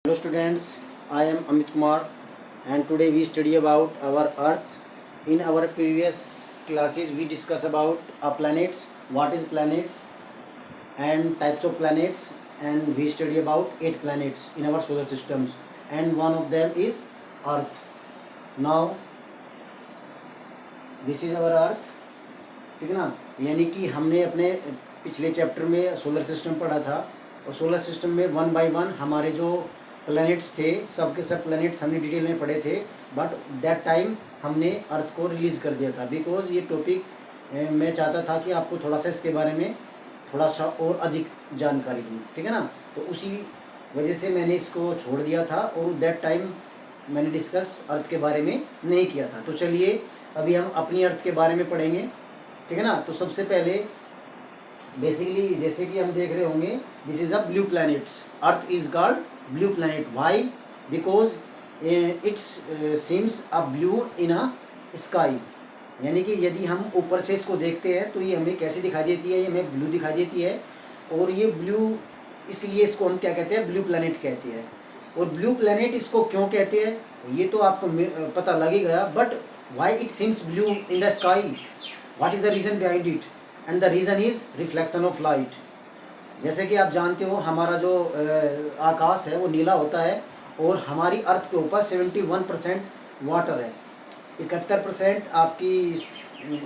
Hello students, I am Amit Kumar and today we study about our earth. In our previous classes we discuss about planets, what is planets and types of planets, and we study about 8 planets in our solar systems and one of them is earth. Now this is our earth, ठीक है ना। यानी कि हमने अपने पिछले chapter में solar system पढ़ा था और सोलर सिस्टम में 1 बाय 1 हमारे जो प्लैनेट्स थे सब के सब प्लैनेट्स हमने डिटेल में पढ़े थे, बट दैट टाइम हमने अर्थ को रिलीज़ कर दिया था बिकॉज ये टॉपिक मैं चाहता था कि आपको थोड़ा सा इसके बारे में थोड़ा सा और अधिक जानकारी दूँ, ठीक है ना। तो उसी वजह से मैंने इसको छोड़ दिया था और दैट टाइम मैंने डिस्कस अर्थ के बारे में नहीं किया था। तो चलिए अभी हम अपनी अर्थ के बारे में पढ़ेंगे, ठीक है ना। तो सबसे पहले बेसिकली जैसे कि हम देख रहे होंगे, this is a blue planets, earth is called blue planet. Why? Because it's seems a blue in a sky, यानी कि यदि हम ऊपर से इसको देखते हैं तो ये हमें कैसे दिखाई देती है, ये हमें ब्लू दिखाई देती है। और ये ब्लू इसलिए इसको हम क्या कहते हैं, ब्लू प्लैनेट कहते हैं। और ब्लू प्लैनेट इसको क्यों कहते हैं ये तो आपको पता लग ही गया, but why it seems blue in the sky, what is the reason behind it? And the reason is reflection of light. जैसे कि आप जानते हो हमारा जो आकाश है वो नीला होता है और हमारी अर्थ के ऊपर 71% वाटर है, 71% आपकी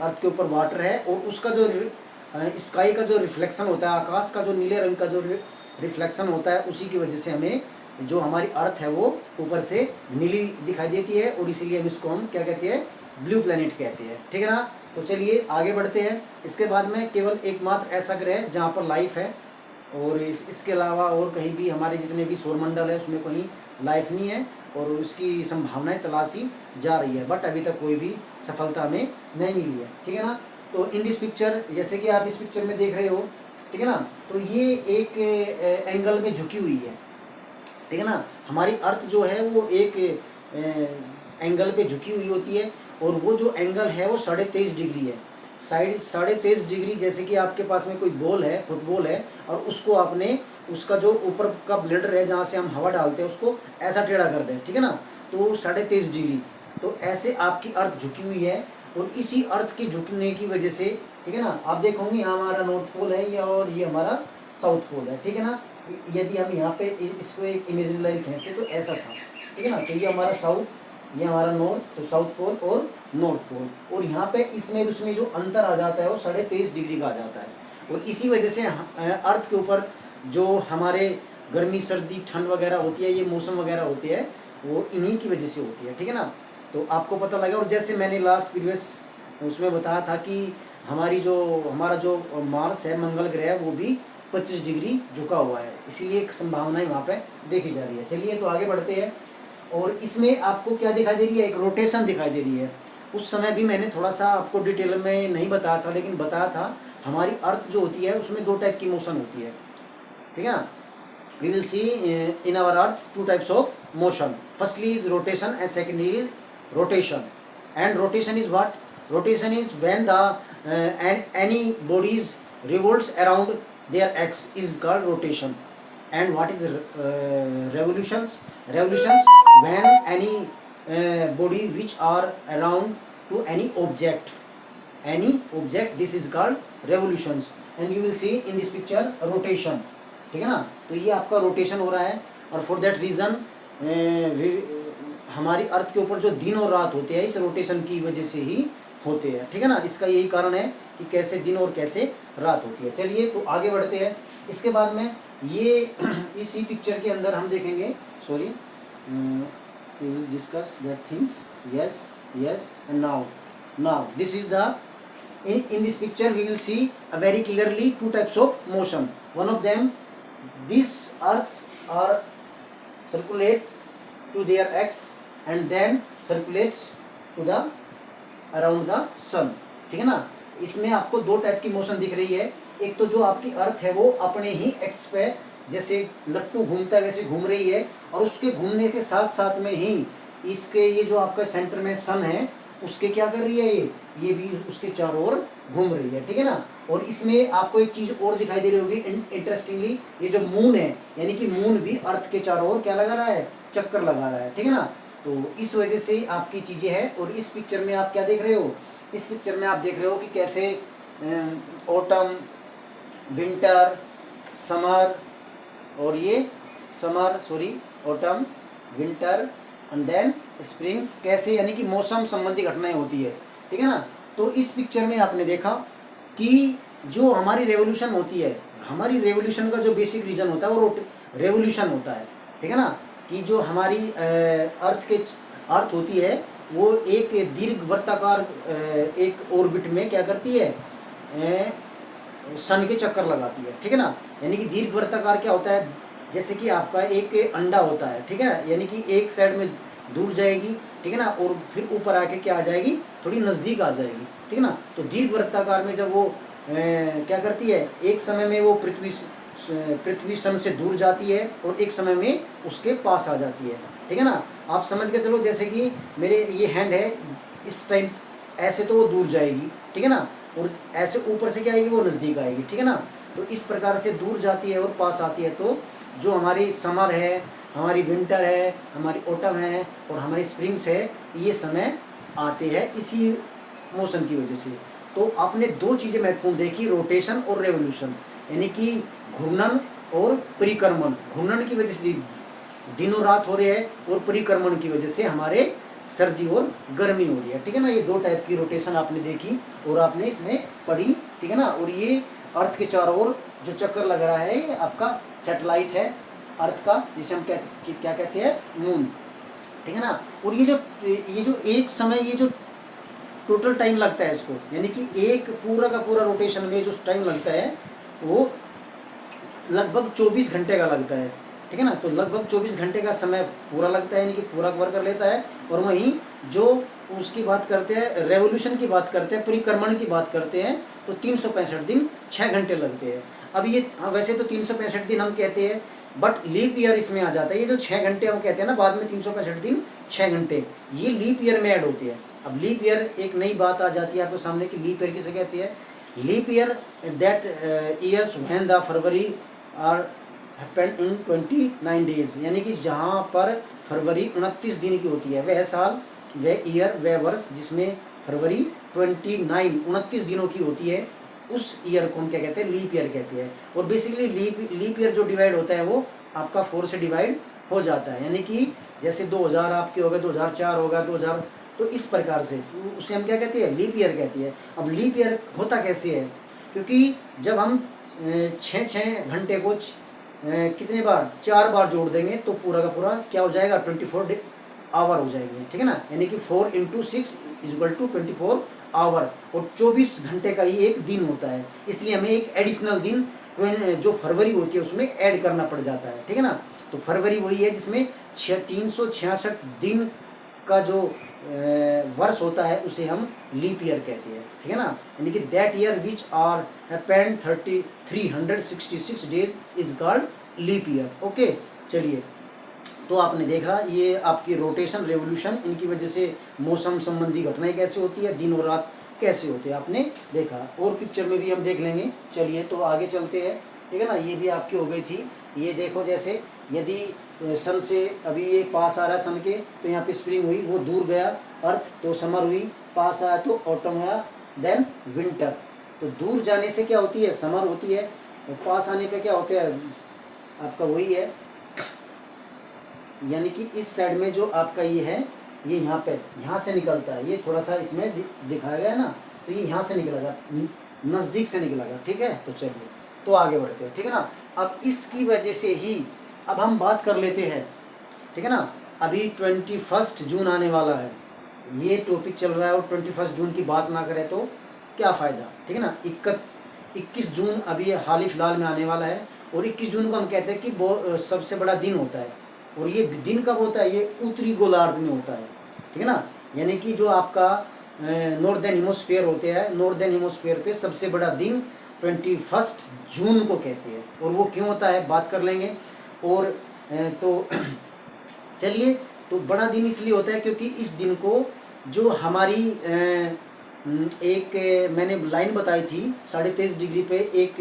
अर्थ के ऊपर वाटर है। और उसका जो स्काई का जो रिफ्लेक्शन होता है, आकाश का जो नीले रंग का जो रिफ्लेक्शन होता है, उसी की वजह से हमें जो हमारी अर्थ है वो ऊपर से नीली दिखाई देती है और इसीलिए हम इसको हम क्या कहते हैं, ब्लू प्लैनेट कहते हैं, ठीक है ना। तो चलिए आगे बढ़ते हैं। इसके बाद में केवल एकमात्र ऐसा ग्रह जहाँ पर लाइफ है और इसके अलावा और कहीं भी हमारे जितने भी सौरमंडल है उसमें कहीं लाइफ नहीं है और उसकी संभावनाएं तलाशी जा रही है, बट अभी तक कोई भी सफलता हमें नहीं मिली है, ठीक है ना। तो इन दिस पिक्चर, जैसे कि आप इस पिक्चर में देख रहे हो, ठीक है ना, तो ये एक एंगल में झुकी हुई है, ठीक है ना। हमारी अर्थ जो है वो एक एंगल पे झुकी हुई होती है और वो जो एंगल है वो 23.5 डिग्री है, साइड 23.5 डिग्री। जैसे कि आपके पास में कोई बॉल है, फुटबॉल है, और उसको आपने उसका जो ऊपर का ब्लेडर है जहाँ से हम हवा डालते हैं उसको ऐसा टेढ़ा कर दें, ठीक है ना, तो 23.5 डिग्री। तो ऐसे आपकी अर्थ झुकी हुई है और इसी अर्थ के झुकने की वजह से, ठीक है ना, आप देखोगे यहाँ हमारा नॉर्थ पोल है या और ये हमारा साउथ पोल है, ठीक है ना। यदि हम यहाँ पे इसको एक इमेजिनरी लाइन खींचते तो ऐसा था, ठीक है ना। तो ये हमारा साउथ, ये हमारा नॉर्थ, तो साउथ पोल और नॉर्थ पोल, और यहाँ पे इसमें उसमें जो अंतर आ जाता है वो 23.5 डिग्री का आ जाता है। और इसी वजह से अर्थ के ऊपर जो हमारे गर्मी सर्दी ठंड वगैरह होती है, ये मौसम वगैरह होती है, वो इन्हीं की वजह से होती है, ठीक है ना। तो आपको पता लगा। और जैसे मैंने लास्ट प्रीवियस उसमें बताया था कि हमारा जो मार्स है, मंगल ग्रह, वो भी 25 डिग्री झुका हुआ है, इसीलिए एक संभावनाएं वहाँ पे देखी जा रही है। चलिए तो आगे बढ़ते हैं। और इसमें आपको क्या दिखाई दे रही है, एक रोटेशन दिखाई दे रही है। उस समय भी मैंने थोड़ा सा आपको डिटेल में नहीं बताया था, लेकिन बताया था हमारी अर्थ जो होती है उसमें 2 टाइप की मोशन होती है, ठीक है ना। We will see in our earth 2 types of motion, firstly is rotation and secondly is rotation. And rotation is what? Rotation is when the any bodies revolves around their axis is called rotation. And what is revolutions? Revolutions when any body which are around to any object, this is called revolutions. And you will see in this picture rotation, ठीक है ना। तो ये आपका rotation हो रहा है और फॉर दैट रीज़न हमारी अर्थ के ऊपर जो दिन और रात होते हैं इस रोटेशन की वजह से ही होते हैं, ठीक है ना। इसका यही कारण है कि कैसे दिन और कैसे रात होती है। चलिए तो आगे बढ़ते हैं। इसके बाद में ये इसी पिक्चर के अंदर हम देखेंगे, sorry, we will discuss that things, yes yes. And now this is the in this picture we will see very clearly 2 types of motion. One of them, these earths are circulate to their x and then circulates to the around the sun, ठीक है ना। इसमें आपको 2 type की motion दिख रही है। एक तो जो आपकी अर्थ है वो अपने ही एक्स पे जैसे लट्टू घूमता है वैसे घूम रही है, और उसके घूमने के साथ साथ में ही इसके ये जो आपका सेंटर में सन है उसके क्या कर रही है, ये भी उसके चारों ओर घूम रही है, ठीक है ना। और इसमें आपको एक चीज़ और दिखाई दे रही होगी इंटरेस्टिंगली, ये जो मून है, यानी कि मून भी अर्थ के चारों ओर क्या लगा रहा है, चक्कर लगा रहा है, ठीक है ना। तो इस वजह से आपकी चीज़ें हैं। और इस पिक्चर में आप क्या देख रहे हो, इस पिक्चर में आप देख रहे हो कि कैसे ऑटम, विंटर, समर, और ये autumn, winter and then springs, कैसे यानी कि मौसम संबंधी घटनाएं होती है, ठीक है ना। तो इस पिक्चर में आपने देखा कि जो हमारी रेवोल्यूशन होती है, हमारी रेवोल्यूशन का जो बेसिक रीज़न होता है वो रेवोल्यूशन होता है, ठीक है ना। कि जो हमारी अर्थ होती है वो एक दीर्घ वर्ताकार एक ऑर्बिट में क्या करती है, सन के चक्कर लगाती है, ठीक है ना। यानी कि दीर्घ वर्ताकार क्या होता है, जैसे कि आपका एक अंडा होता है, ठीक है ना, यानी कि एक साइड में दूर जाएगी, ठीक है ना, और फिर ऊपर आके क्या आ जाएगी, थोड़ी नज़दीक आ जाएगी, ठीक है ना। तो दीर्घ वर्ताकार में जब वो क्या करती है, एक समय में वो पृथ्वी सन से दूर जाती है और एक समय में उसके पास आ जाती है, ठीक है ना। आप समझ के चलो, जैसे कि मेरे ये हैंड है, इस टाइम ऐसे तो वो दूर जाएगी, ठीक है ना, और ऐसे ऊपर से क्या आएगी, वो नज़दीक आएगी, ठीक है ना। तो इस प्रकार से दूर जाती है और पास आती है। तो जो हमारी समर है, हमारी विंटर है, हमारी ऑटम है और हमारी स्प्रिंग्स है, ये समय आते हैं इसी मौसम की वजह से। तो आपने दो चीज़ें महत्वपूर्ण देखी, रोटेशन और रेवोल्यूशन, यानी कि घूर्णन और परिक्रमण। घूर्णन की वजह से दिनों रात हो रहे हैं और परिक्रमण की वजह से हमारे सर्दी और गर्मी हो रही है, ठीक है ना। ये दो टाइप की रोटेशन आपने देखी और आपने इसमें पढ़ी, ठीक है ना। और ये अर्थ के चारों ओर जो चक्कर लग रहा है, ये आपका सैटेलाइट है अर्थ का, जिसे हम क्या कहते हैं, मून, ठीक है ना। और ये जो एक समय, ये जो टोटल टाइम लगता है इसको, यानी कि एक पूरा का पूरा रोटेशन में जो टाइम लगता है वो लगभग 24 घंटे का लगता है, ठीक है ना। तो लगभग 24 घंटे का समय पूरा लगता है, यानी कि पूरा कवर कर लेता है। और वहीं जो उसकी बात करते हैं, रेवोल्यूशन की बात करते हैं, परिक्रमण की बात करते हैं, तो 365 दिन 6 घंटे लगते हैं। अब ये वैसे तो 365 दिन हम कहते हैं, बट लीप ईयर इसमें आ जाता है। ये जो 6 घंटे हम कहते हैं ना बाद में, 365 दिन 6 घंटे, ये लीप ईयर में ऐड होती है। अब लीप ईयर एक नई बात आ जाती है आपके सामने कि लीप ईयर किसे कहती है। Leap year that years when the February are happened in 29 days, यानी कि जहाँ पर फरवरी 29 दिन की होती है, वह साल, वह ईयर, वह वर्ष जिसमें फरवरी 29 दिनों की होती है, उस ईयर को हम क्या कहते हैं, लीप ईयर कहते हैं। और बेसिकली लीप ईयर जो डिवाइड होता है वो आपका 4 से डिवाइड हो जाता है, यानी कि जैसे 2000 आपके हो गए, 2004 होगा, 2000, तो इस प्रकार से उसे हम क्या कहते हैं, लीप ईयर कहती है। अब लीप ईयर होता कैसे है, क्योंकि जब हम 6 घंटे को कितने बार, 4 बार जोड़ देंगे तो पूरा का पूरा क्या हो जाएगा, 24 आवर हो जाएंगे, ठीक है ना। यानी कि 4 × 6 = 24 आवर, और 24 घंटे का ही एक दिन होता है। इसलिए हमें एक एडिशनल दिन जो फरवरी होती है उसमें ऐड करना पड़ जाता है, ठीक है ना। तो फरवरी वही है जिसमें 366 दिन का जो वर्ष होता है उसे हम लीप ईयर कहते हैं, ठीक है ना। यानी कि that year which are happened 366 days is called leap year. Okay, चलिए, तो आपने देखा ये आपकी रोटेशन, रेवोल्यूशन, इनकी वजह से मौसम संबंधी घटनाएं कैसे होती है, दिन और रात कैसे होते हैं, आपने देखा। और पिक्चर में भी हम देख लेंगे। चलिए तो आगे चलते हैं, ठीक है ना। ये भी आपकी हो गई थी। ये देखो, जैसे यदि सन से अभी ये पास आ रहा है सन के, तो यहाँ पे स्प्रिंग हुई, वो दूर गया अर्थ तो समर हुई, पास आया तो ऑटम हुआ, देन विंटर। तो दूर जाने से क्या होती है, समर होती है, और पास आने पे क्या होता है, आपका वही है, यानी कि इस साइड में जो आपका ये है, ये यहाँ से निकलता है। ये थोड़ा सा इसमें दिखाया गया है ना, तो ये यहाँ से निकलेगा, नज़दीक से निकलेगा, ठीक है। तो चलिए तो आगे बढ़ते हैं, ठीक है ना। अब इसकी वजह से ही अब हम बात कर लेते हैं, ठीक है ना। अभी 21 जून आने वाला है, ये टॉपिक चल रहा है, और 21 जून की बात ना करें तो क्या फ़ायदा, ठीक है ना। 21 जून अभी हाल ही फिलहाल में आने वाला है, और 21 जून को हम कहते हैं कि वो सबसे बड़ा दिन होता है। और ये दिन कब होता है, ये उत्तरी गोलार्ध में होता है, ठीक है ना। यानी कि जो आपका नॉर्दर्न हेमिस्फीयर होते हैं, नॉर्दर्न हेमिस्फीयर पे सबसे बड़ा दिन 21 जून को कहते हैं। और वो क्यों होता है बात कर लेंगे। और तो चलिए, तो बड़ा दिन इसलिए होता है क्योंकि इस दिन को जो हमारी एक मैंने लाइन बताई थी 23.5 डिग्री पे एक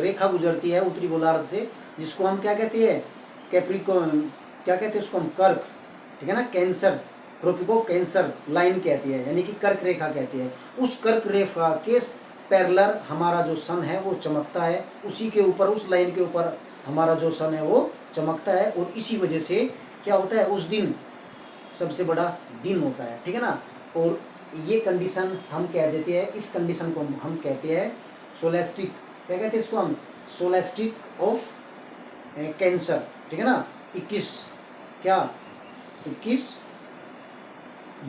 रेखा गुजरती है उत्तरी गोलार्ध से, जिसको हम क्या कहते हैं, कैप्रिकॉर्न, क्या कहते हैं उसको हम, कर्क, ठीक है ना, cancer, tropic of cancer line कहती है, यानी कि कर्क रेखा कहती है। उस कर्क रेखा के पैरेलल हमारा जो सन है वो चमकता है, उसी के ऊपर, उस लाइन के ऊपर हमारा जो सन है वो चमकता है, और इसी वजह से क्या होता है, उस दिन सबसे बड़ा दिन होता है, ठीक है ना। और ये कंडीशन हम कह देते हैं, इस कंडीशन को हम कहते हैं सोलेस्टिक, क्या कहते हैं इसको हम, सोलेस्टिक ऑफ कैंसर, ठीक है ना। 21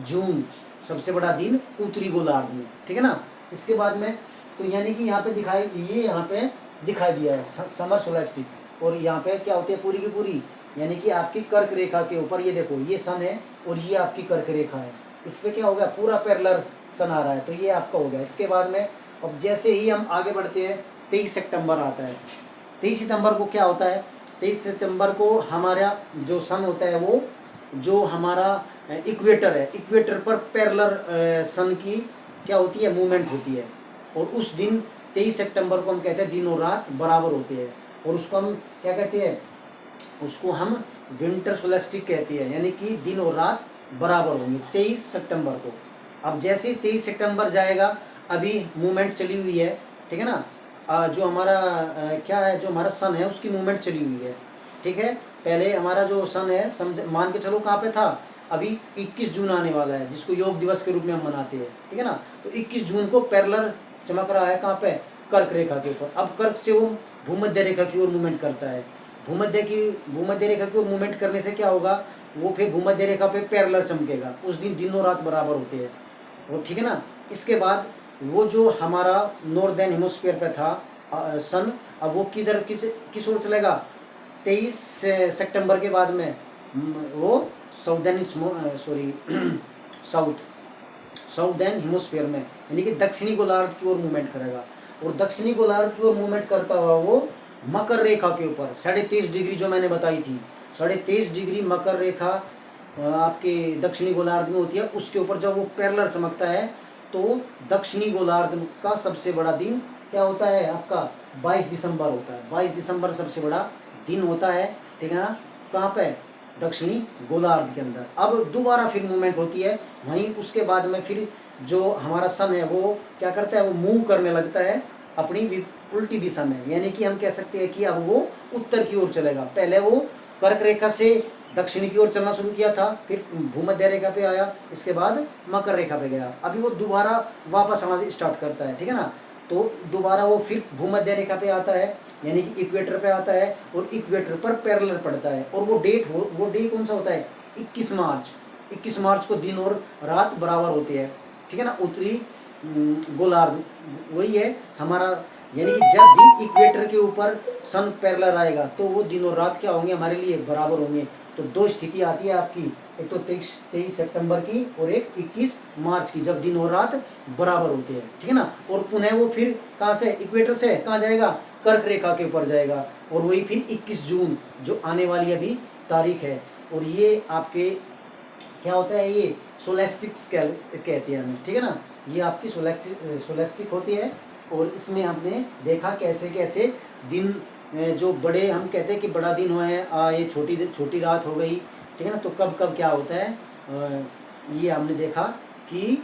जून सबसे बड़ा दिन उत्तरी गोलार्ध में, ठीक है ना। इसके बाद में तो यानी कि यहाँ पे दिखाई, ये यहाँ पे दिखाई दिया है समर सोलेस्टिक, और यहाँ पे क्या होती है पूरी की पूरी, यानी कि आपकी कर्क रेखा के ऊपर, ये देखो ये सन है और ये आपकी कर्क रेखा है, इस पर क्या हो गया, पूरा पैरेलल सन आ रहा है, तो ये आपका हो गया। इसके बाद में अब जैसे ही हम आगे बढ़ते हैं 23 सितंबर आता है। 23 सितंबर को क्या होता है, 23 सितंबर को हमारा जो सन होता है वो, जो हमारा इक्वेटर है, इक्वेटर पर पैरेलल सन की क्या होती है, मूवमेंट होती है, और उस दिन 23 सितंबर को हम कहते हैं दिन और रात बराबर होते हैं, और उसको हम क्या कहते हैं, उसको हम विंटर सोलेस्टिक कहते हैं, यानी कि दिन और रात बराबर होंगे 23 सितंबर को। अब जैसे ही 23 सितंबर जाएगा, अभी मूवमेंट चली हुई है, ठीक है ना, जो हमारा क्या है, जो हमारा सन है उसकी मूवमेंट चली हुई है, ठीक है। पहले हमारा जो सन है, समझ मान के चलो कहाँ पे था, अभी 21 जून आने वाला है, जिसको योग दिवस के रूप में हम मनाते हैं, ठीक है ना। तो 21 जून को पैरेलल चमक रहा है कहाँ पे, कर्क रेखा के ऊपर। अब कर्क से वो भूमध्य रेखा की ओर मूवमेंट करता है, भूमध्य रेखा की ओर मूवमेंट करने से क्या होगा, वो फिर भूमध्य रेखा पे पैरेलल चमकेगा, उस दिन दिनों रात बराबर होते हैं, वो, ठीक है ना। इसके बाद वो जो हमारा नॉर्दर्न हेमिस्फीयर पे था सन, अब वो किधर किस ओर चलेगा, 23 सितंबर के बाद में वो साउदर्न साउदर्न हेमिस्फीयर में, यानी कि दक्षिणी गोलार्ध की ओर मूवमेंट करेगा, और दक्षिणी गोलार्ध की ओर मूवमेंट करता हुआ वो मकर रेखा के ऊपर 23.5 डिग्री जो मैंने बताई थी, 23.5 डिग्री मकर रेखा आपके दक्षिणी गोलार्ध में होती है, उसके ऊपर जब वो पैरेलल चमकता है, तो दक्षिणी गोलार्ध का सबसे बड़ा दिन क्या होता है आपका, 22 दिसंबर होता है। 22 दिसंबर सबसे बड़ा दिन होता है, ठीक है ना, कहाँ पे, दक्षिणी गोलार्ध के अंदर। अब दोबारा फिर मूवमेंट होती है वहीं, उसके बाद में फिर जो हमारा सन है वो क्या करता है, वो मूव करने लगता है अपनी उल्टी दिशा में, यानी कि हम कह सकते हैं कि अब वो उत्तर की ओर चलेगा। पहले वो कर्क रेखा से दक्षिण की ओर चलना शुरू किया था, फिर भूमध्य रेखा पे आया, इसके बाद मकर रेखा पे गया, अभी वो दोबारा वापस आना स्टार्ट करता है, ठीक है ना। तो दोबारा वो फिर भूमध्य रेखा पे आता है, यानी कि इक्वेटर पे आता है, और इक्वेटर पर पैरेलल पड़ता है, और वो डे कौन सा होता है, 21 मार्च। 21 मार्च को दिन और रात बराबर होती है, ठीक है ना। उत्तरी गोलार्ध वही है हमारा, यानी कि जब भी इक्वेटर के ऊपर सन पैरेलल आएगा तो वो दिन और रात क्या होंगे, हमारे लिए बराबर होंगे। तो दो स्थिति आती है आपकी, एक तो 23 सितंबर की और एक 21 मार्च की, जब दिन और रात बराबर होते हैं, ठीक है ना। और पुनः वो फिर कहाँ से, इक्वेटर से कहाँ जाएगा, कर्क रेखा के ऊपर जाएगा, और वही फिर 21 जून जो आने वाली अभी तारीख है। और ये आपके क्या होता है, ये सोलेस्टिक्स कहते हैं हमें, ठीक है ना। ये आपकी सोलेस्टिक होती है, और इसमें हमने देखा कैसे कैसे दिन जो बड़े, हम कहते हैं कि बड़ा दिन हुआ है, ये छोटी रात हो गई, ठीक है ना। तो कब कब क्या होता है, ये हमने देखा कि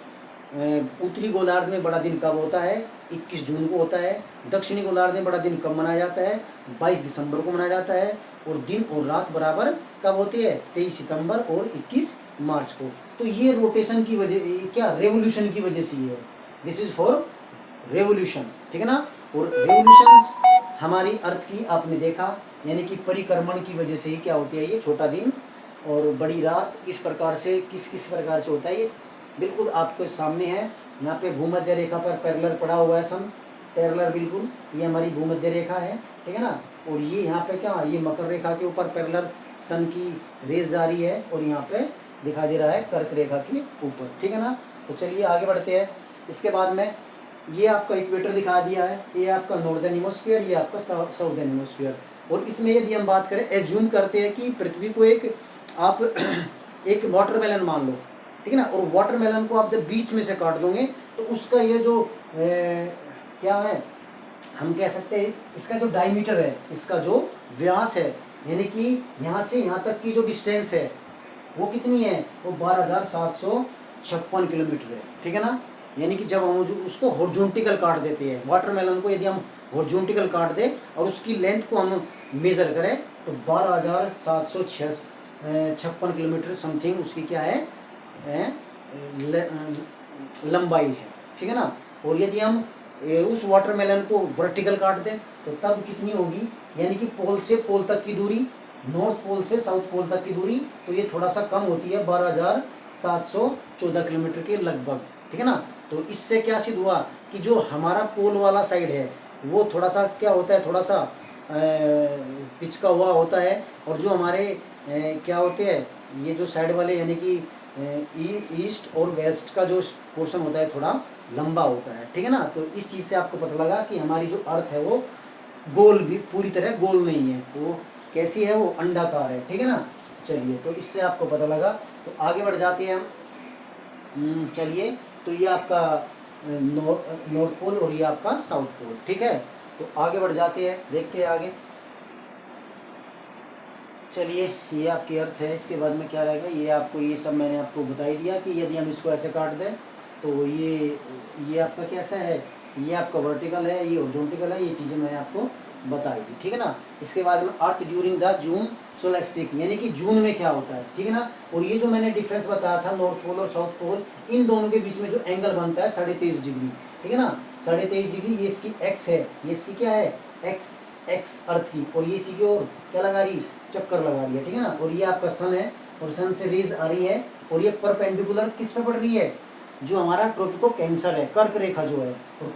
उत्तरी गोलार्ध में बड़ा दिन कब होता है, 21 जून को होता है। दक्षिणी गोलार्ध में बड़ा दिन कब मनाया जाता है, 22 दिसंबर को मनाया जाता है। और दिन और रात बराबर कब होती है, 23 सितंबर और 21 मार्च को। तो ये रोटेशन की वजह, क्या रेवोल्यूशन की वजह से ये है, दिस इज फॉर रेवोल्यूशन, ठीक है ना। और रेवोल्यूशंस हमारी अर्थ की आपने देखा, यानी कि परिक्रमण की वजह से ही क्या होती है, ये छोटा दिन और बड़ी रात, इस प्रकार से किस प्रकार से होता है, ये बिल्कुल आपके सामने है। यहाँ पे भूमध्य रेखा पर पैरेलल पड़ा हुआ है सन, पैरेलल बिल्कुल, ये हमारी भूमध्य रेखा है, ठीक है ना। और ये यहाँ पे क्या, ये मकर रेखा के ऊपर पैरेलल सन की रेस जारी है, और यहाँ पे दिखाई दे रहा है कर्क रेखा के ऊपर, ठीक है ना। तो चलिए आगे बढ़ते हैं। इसके बाद में ये आपका इक्वेटर दिखा दिया है, ये आपका नॉर्दर्न हेमिस्फीयर, ये आपका साउदर्न हेमिस्फीयर। और इसमें यदि हम बात करें, एज्यूम करते हैं कि पृथ्वी को एक आप एक वाटरमेलन मान लो, ठीक है ना। और वाटरमेलन को आप जब बीच में से काट दोगे तो उसका ये जो क्या है, हम कह सकते हैं इसका जो डायमीटर है, इसका जो व्यास है, यानी कि यहाँ से यहाँ तक की जो डिस्टेंस है वो कितनी है, वो 12,756 किलोमीटर है, ठीक है ना। यानी कि जब हम उसको हॉरिजॉन्टल काट देते हैं, वाटरमेलन को यदि हम हॉरिजॉन्टल काट दें और उसकी लेंथ को हम मेज़र करें तो 12,756 किलोमीटर समथिंग उसकी क्या है, लंबाई है, ठीक है ना। और यदि हम उस वाटरमेलन को वर्टिकल काट दें तो तब कितनी होगी, यानी कि पोल से पोल तक की दूरी, नॉर्थ पोल से साउथ पोल तक की दूरी, तो ये थोड़ा सा कम होती है 12,714 किलोमीटर के लगभग, ठीक है ना। तो इससे क्या सिद्ध हुआ कि जो हमारा पोल वाला साइड है वो थोड़ा सा क्या होता है, थोड़ा सा पिचका हुआ होता है, और जो हमारे क्या होते हैं ये जो साइड वाले यानी कि ईस्ट और वेस्ट का जो पोर्शन होता है थोड़ा लंबा होता है, ठीक है ना। तो इस चीज़ से आपको पता लगा कि हमारी जो अर्थ है वो गोल भी पूरी तरह गोल नहीं है, वो कैसी है, वो अंडाकार है, ठीक है ना। चलिए, तो इससे आपको पता लगा। तो आगे बढ़ जाते हैं हम। चलिए, तो ये आपका नॉर्थ पोल और ये आपका साउथ पोल, ठीक है। तो आगे बढ़ जाते हैं, देखते हैं आगे। चलिए, ये आपकी अर्थ है, इसके बाद में क्या रहेगा, ये आपको ये सब मैंने आपको बता ही दिया कि यदि हम इसको ऐसे काट दें तो ये आपका कैसा है, ये आपका वर्टिकल है, ये हॉरिजॉन्टल है, ये चीज़ें मैंने आपको बताई दी, ठीक है ना। इसके बाद में अर्थ ड्यूरिंग द जून सोलेस्टिक, यानी कि जून में क्या होता है, ठीक है ना। और ये जो मैंने डिफरेंस बताया था नॉर्थ पोल और साउथ पोल, इन दोनों के बीच में जो एंगल बनता है 23.5 डिग्री, ठीक है ना, 23.5 डिग्री, ये इसकी एक्स है, ये इसकी क्या है, एक्स अर्थ की, और ये इसी की ओर क्या लगा रही, चक्कर लगा रही है, ठीक है ना। और ये आपका सन है और सन से रेज आ रही है, और ये परपेंडिकुलर किस पे पड़ रही है, जो हमारा ट्रॉपिक ऑफ कैंसर है, कर्क रेखा जो है, और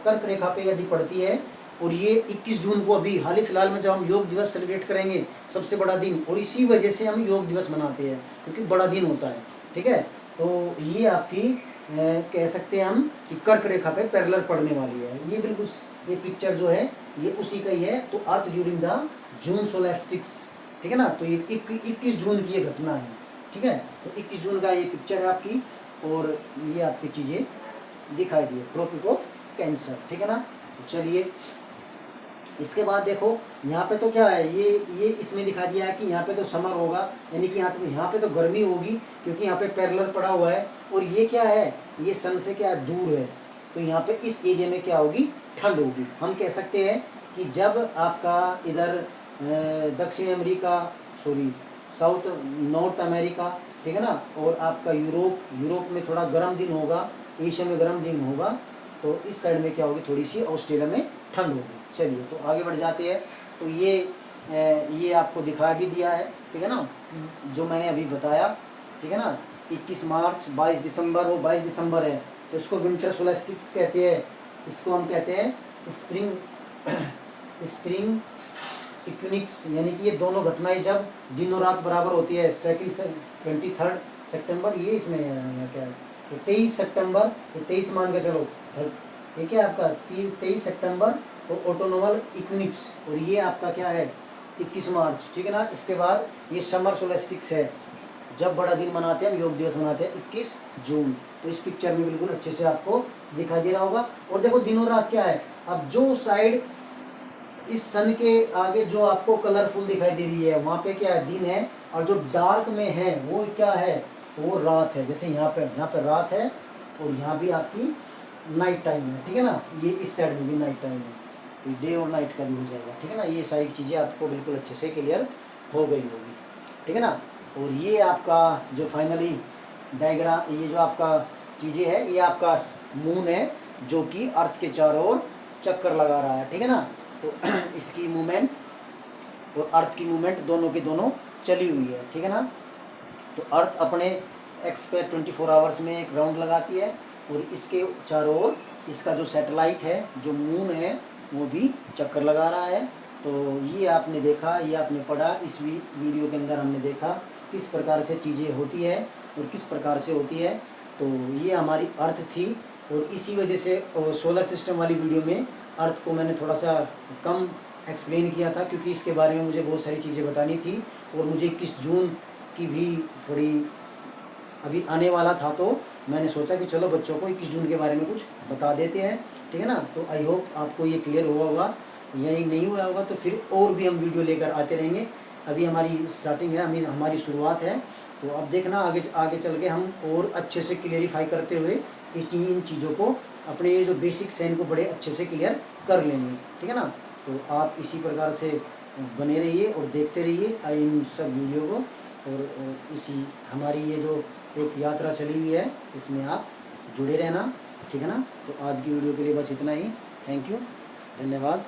कर्क रेखा पे यदि पड़ती है। और ये 21 जून को अभी हाल ही फिलहाल में जब हम योग दिवस सेलिब्रेट करेंगे, सबसे बड़ा दिन, और इसी वजह से हम योग दिवस मनाते हैं क्योंकि बड़ा दिन होता है, ठीक है। तो ये आपकी कह सकते हैं हम कि कर्क रेखा पे पैरेलल पड़ने वाली है, ये बिल्कुल ये पिक्चर जो है ये उसी का ही है। तो अर्थ ड्यूरिंग द जून सोलेस्टिक्स, ठीक है ना। तो ये 21 जून की ये घटना है, ठीक है। तो 21 जून का ये पिक्चर है आपकी, और ये आपकी चीज़ें दिखाई दी है, ट्रॉपिक ऑफ कैंसर, ठीक है ना। चलिए, इसके बाद देखो यहाँ पे तो क्या है, ये इसमें दिखा दिया है कि यहाँ पे तो समर होगा, यानी कि यहाँ पे तो गर्मी होगी क्योंकि यहाँ पे पैरेलल पड़ा हुआ है। और ये क्या है, ये सन से क्या दूर है, तो यहाँ पे इस एरिया में क्या होगी, ठंड होगी। हम कह सकते हैं कि जब आपका इधर दक्षिण अमेरिका, साउथ नॉर्थ अमेरिका, ठीक है ना, और आपका यूरोप में थोड़ा गर्म दिन होगा, एशिया में गर्म दिन होगा, तो इस साइड में क्या होगी, थोड़ी सी ऑस्ट्रेलिया में ठंड होगी। चलिए, तो आगे बढ़ जाते हैं। तो ये आपको दिखा भी दिया है, ठीक है ना, जो मैंने अभी बताया, ठीक है ना। 21 मार्च, 22 दिसंबर, वो 22 दिसंबर है, तो इसको विंटर सोलेस्टिक्स कहते हैं, इसको हम कहते हैं स्प्रिंग इक्विनिक्स, यानी कि ये दोनों घटनाएं जब दिन और रात बराबर होती है। 23 सितंबर, ये इसमें क्या है, तो 23 सितंबर, तो 23 मान के चलो, ये क्या है आपका 23 सितंबर, तो ऑटोनोमल इक्विनिक्स, और ये आपका क्या है 21 मार्च, ठीक है ना। इसके बाद ये समर सोलेस्टिक्स है, जब बड़ा दिन मनाते हैं हम, योग दिवस मनाते हैं 21 जून। तो इस पिक्चर में बिल्कुल अच्छे से आपको दिखाई दे रहा होगा। और देखो दिन और रात क्या है, अब जो साइड इस सन के आगे जो आपको कलरफुल दिखाई दे रही है, वहाँ पे क्या है, दिन है, और जो डार्क में है वो क्या है, वो रात है। जैसे यहाँ पे रात है, और यहाँ भी आपकी नाइट टाइम है, ठीक है ना। ये इस साइड में भी नाइट टाइम है, तो डे और नाइट का भी हो जाएगा, ठीक है ना। ये सारी चीज़ें आपको बिल्कुल अच्छे से क्लियर हो गई होगी, ठीक है ना। और ये आपका जो फाइनली डायग्राम, ये जो आपका चीज़ें है, ये आपका मून है जो कि अर्थ के चारों ओर चक्कर लगा रहा है, ठीक है ना। तो इसकी मूवमेंट और अर्थ की मूवमेंट दोनों की दोनों चली हुई है, ठीक है ना। तो अर्थ अपने एक्स पे 24 आवर्स में एक राउंड लगाती है, और इसके चारों ओर इसका जो सैटेलाइट है, जो मून है, वो भी चक्कर लगा रहा है। तो ये आपने देखा, ये आपने पढ़ा, इस वीडियो के अंदर हमने देखा किस प्रकार से चीज़ें होती है और किस प्रकार से होती है। तो ये हमारी अर्थ थी, और इसी वजह से सोलर सिस्टम वाली वीडियो में अर्थ को मैंने थोड़ा सा कम एक्सप्लेन किया था, क्योंकि इसके बारे में मुझे बहुत सारी चीज़ें बतानी थी, और मुझे 21 जून की भी थोड़ी अभी आने वाला था, तो मैंने सोचा कि चलो बच्चों को 21 जून के बारे में कुछ बता देते हैं, ठीक है ना। तो आई होप आपको ये क्लियर हुआ होगा, या नहीं हुआ होगा तो फिर और भी हम वीडियो लेकर आते रहेंगे। अभी हमारी स्टार्टिंग है, हमारी शुरुआत है, तो अब देखना आगे आगे चल के हम और अच्छे से क्लियरिफाई करते हुए इन चीज़ों को, अपने ये जो बेसिक्स हैं इनको बड़े अच्छे से क्लियर कर लेंगे, ठीक है ना। तो आप इसी प्रकार से बने रहिए और देखते रहिए इन सब वीडियो को, और इसी हमारी ये जो एक यात्रा चली हुई है इसमें आप जुड़े रहना, ठीक है ना। तो आज की वीडियो के लिए बस इतना ही। थैंक यू, धन्यवाद।